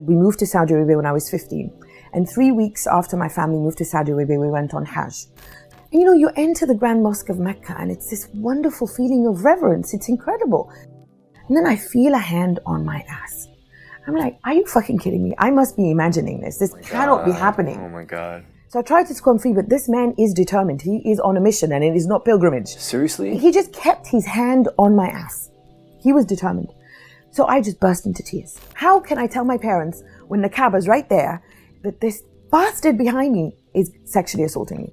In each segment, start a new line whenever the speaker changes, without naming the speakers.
We moved to Saudi Arabia when I was 15. And 3 weeks after my family moved to Saudi Arabia, we went on Hajj. And you enter the Grand Mosque of Mecca and it's this wonderful feeling of reverence. It's incredible. And then I feel a hand on my ass. I'm like, are you fucking kidding me? I must be imagining this. This cannot be happening.
Oh my God.
So I tried to squirm free, but this man is determined. He is on a mission and it is not pilgrimage.
Seriously?
He just kept his hand on my ass. He was determined. So I just burst into tears. How can I tell my parents when the Kaaba's right there that this bastard behind me is sexually assaulting me?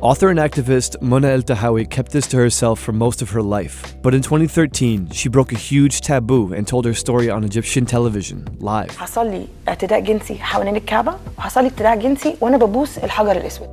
Author and activist Mona Eltahawy kept this to herself for most of her life. But in 2013, she broke a huge taboo and told her story on Egyptian television, live.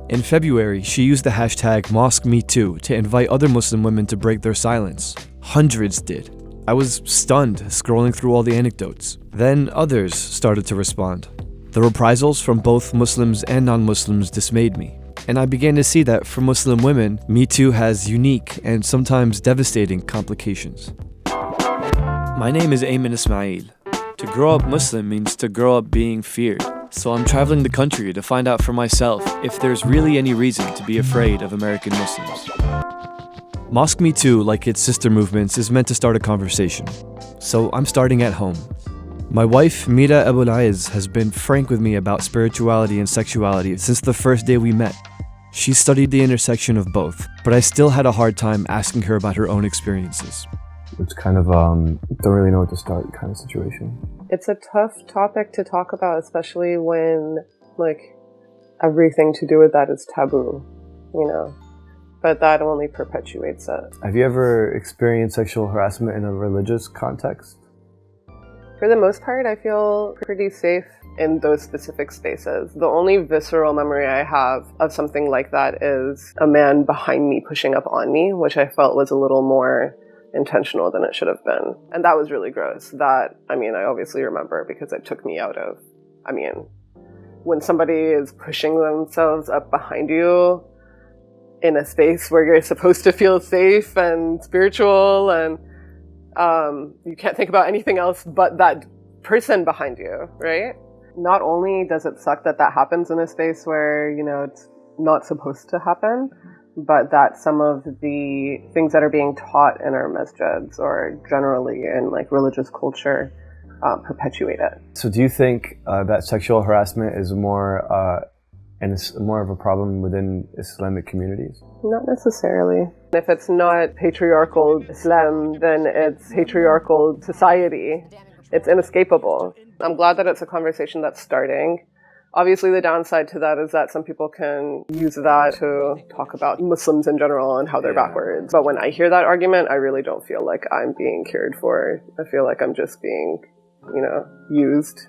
In February, she used the hashtag #MosqueMeToo to invite other Muslim women to break their silence. Hundreds did. I was stunned scrolling through all the anecdotes. Then others started to respond. The reprisals from both Muslims and non-Muslims dismayed me. And I began to see that for Muslim women, Me Too has unique and sometimes devastating complications. My name is Aymann Ismail. To grow up Muslim means to grow up being feared. So I'm traveling the country to find out for myself if there's really any reason to be afraid of American Muslims. Mosque Me Too, like its sister movements, is meant to start a conversation. So I'm starting at home. My wife, Mira Abulaiz, has been frank with me about spirituality and sexuality since the first day we met. She studied the intersection of both, but I still had a hard time asking her about her own experiences.
It's kind of, don't really know what to start kind of situation.
It's a tough topic to talk about, especially when, everything to do with that is taboo, But that only perpetuates it.
Have you ever experienced sexual harassment in a religious context?
For the most part, I feel pretty safe in those specific spaces. The only visceral memory I have of something like that is a man behind me pushing up on me, which I felt was a little more intentional than it should have been. And that was really gross. That, I obviously remember because it took me out of, when somebody is pushing themselves up behind you in a space where you're supposed to feel safe and spiritual and you can't think about anything else but that person behind you, right? Not only does it suck that that happens in a space where, it's not supposed to happen, but that some of the things that are being taught in our masjids or generally in religious culture perpetuate it.
So do you think that sexual harassment is more of a problem within Islamic communities?
Not necessarily. If it's not patriarchal Islam, then it's patriarchal society. It's inescapable. I'm glad that it's a conversation that's starting. Obviously, the downside to that is that some people can use that to talk about Muslims in general and how they're backwards. But when I hear that argument, I really don't feel like I'm being cared for. I feel like I'm just being, used.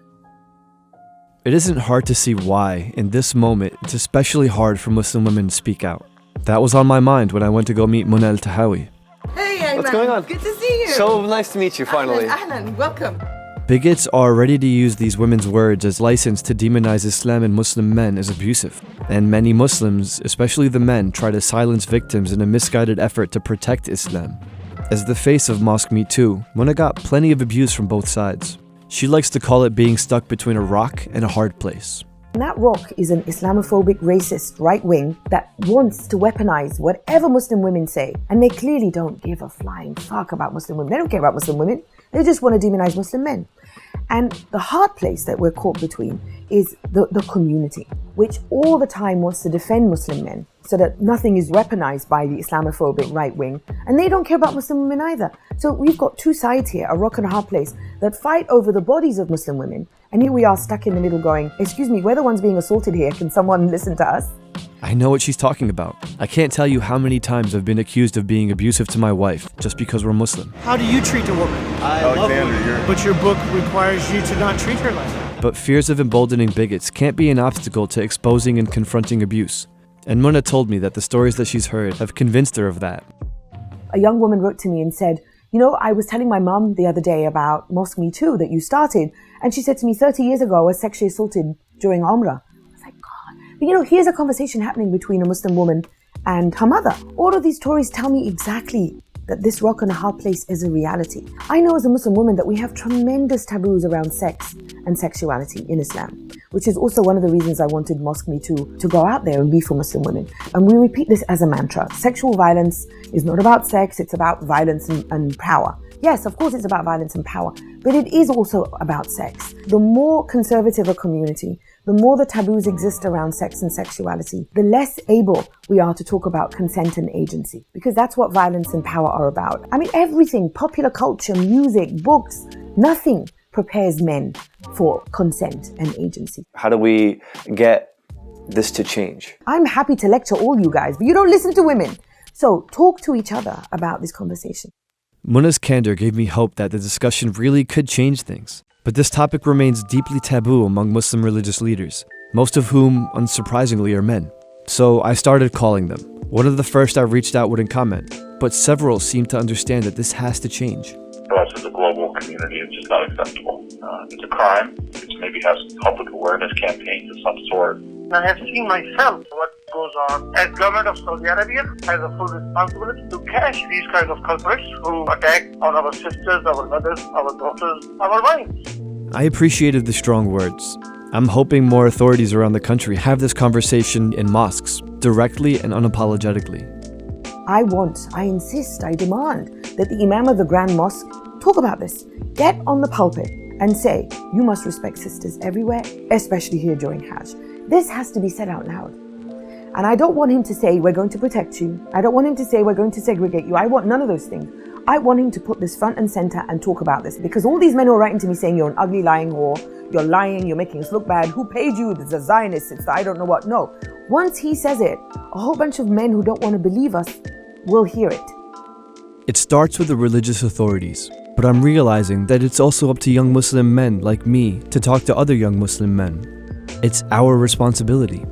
It isn't hard to see why, in this moment, it's especially hard for Muslim women to speak out. That was on my mind when I went to go meet Mona Eltahawy.
Hey, Aymann.
What's going on?
Good to see you.
So nice to meet you, finally.
Ahlan, welcome.
Bigots are ready to use these women's words as license to demonize Islam and Muslim men as abusive. And many Muslims, especially the men, try to silence victims in a misguided effort to protect Islam. As the face of Mosque Me Too, Mona got plenty of abuse from both sides. She likes to call it being stuck between a rock and a hard place.
And that rock is an Islamophobic, racist right wing that wants to weaponize whatever Muslim women say. And they clearly don't give a flying fuck about Muslim women. They don't care about Muslim women. They just want to demonize Muslim men. And the hard place that we're caught between is the community, which all the time wants to defend Muslim men so that nothing is weaponized by the Islamophobic right wing. And they don't care about Muslim women either. So we've got two sides here, a rock and a hard place, that fight over the bodies of Muslim women. And here we are stuck in the middle going, excuse me, we're the ones being assaulted here. Can someone listen to us?
I know what she's talking about. I can't tell you how many times I've been accused of being abusive to my wife just because we're Muslim.
How do you treat a woman? I love women, but your book requires you to not treat her like that.
But fears of emboldening bigots can't be an obstacle to exposing and confronting abuse. And Mona told me that the stories that she's heard have convinced her of that.
A young woman wrote to me and said, I was telling my mum the other day about Mosque Me Too that you started. And she said to me, 30 years ago, I was sexually assaulted during Umrah. I was like, God. But here's a conversation happening between a Muslim woman and her mother. All of these stories tell me exactly that this rock and a hard place is a reality. I know as a Muslim woman that we have tremendous taboos around sex and sexuality in Islam, which is also one of the reasons I wanted Mosque Me Too to go out there and be for Muslim women. And we repeat this as a mantra. Sexual violence is not about sex, it's about violence and power. Yes, of course it's about violence and power, but it is also about sex. The more conservative a community, the more the taboos exist around sex and sexuality, the less able we are to talk about consent and agency, because that's what violence and power are about. I mean, everything, popular culture, music, books, nothing prepares men for consent and agency.
How do we get this to change?
I'm happy to lecture all you guys, but you don't listen to women. So talk to each other about this conversation.
Mona's candor gave me hope that the discussion really could change things. But this topic remains deeply taboo among Muslim religious leaders, most of whom, unsurprisingly, are men. So I started calling them. One of the first I reached out wouldn't comment, but several seemed to understand that this has to change.
For us as a global community, it's just not acceptable. It's a crime. It maybe has public awareness campaigns of some sort.
I have seen myself what goes on. As government of Saudi Arabia has a full responsibility to catch these kinds of culprits who attack on our sisters, our mothers, our daughters, our wives.
I appreciated the strong words. I'm hoping more authorities around the country have this conversation in mosques, directly and unapologetically.
I insist, I demand that the Imam of the Grand Mosque talk about this. Get on the pulpit and say, you must respect sisters everywhere, especially here during Hajj. This has to be said out loud. And I don't want him to say, we're going to protect you. I don't want him to say, we're going to segregate you. I want none of those things. I want him to put this front and center and talk about this, because all these men who are writing to me saying you're an ugly, lying whore, you're lying, you're making us look bad, who paid you, it's a Zionist, it's the I don't know what. No, once he says it, a whole bunch of men who don't want to believe us will hear it.
It starts with the religious authorities, but I'm realizing that it's also up to young Muslim men like me to talk to other young Muslim men. It's our responsibility.